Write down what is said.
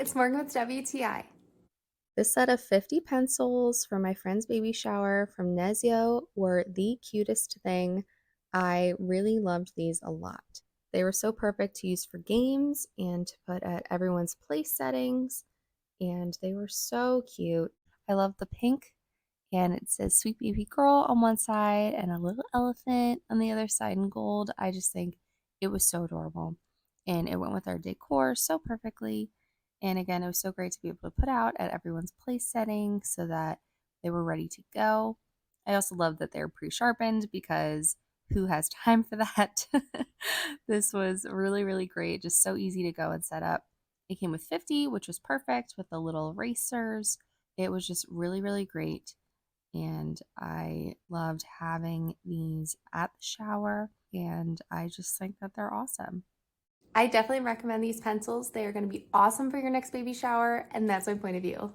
it's Morgan with WTI. This set of 50 pencils for my friend's baby shower from Nezyo were the cutest thing. I really loved these a lot. They were so perfect to use for games and to put at everyone's place settings, and they were so cute. I love the pink, and it says Sweet Baby Girl on one side and a little elephant on the other side in gold. I just think it was so adorable, and it went with our decor so perfectly. And again, it was so great to be able to put out at everyone's place setting so that they were ready to go. I also love that they're pre-sharpened because who has time for that? This was really, really great. Just so easy to go and set up. It came with 50, which was perfect with the little erasers. It was just really, really great. And I loved having these at the shower. And I just think that they're awesome. I definitely recommend these pencils. They are going to be awesome for your next baby shower, and that's my point of view.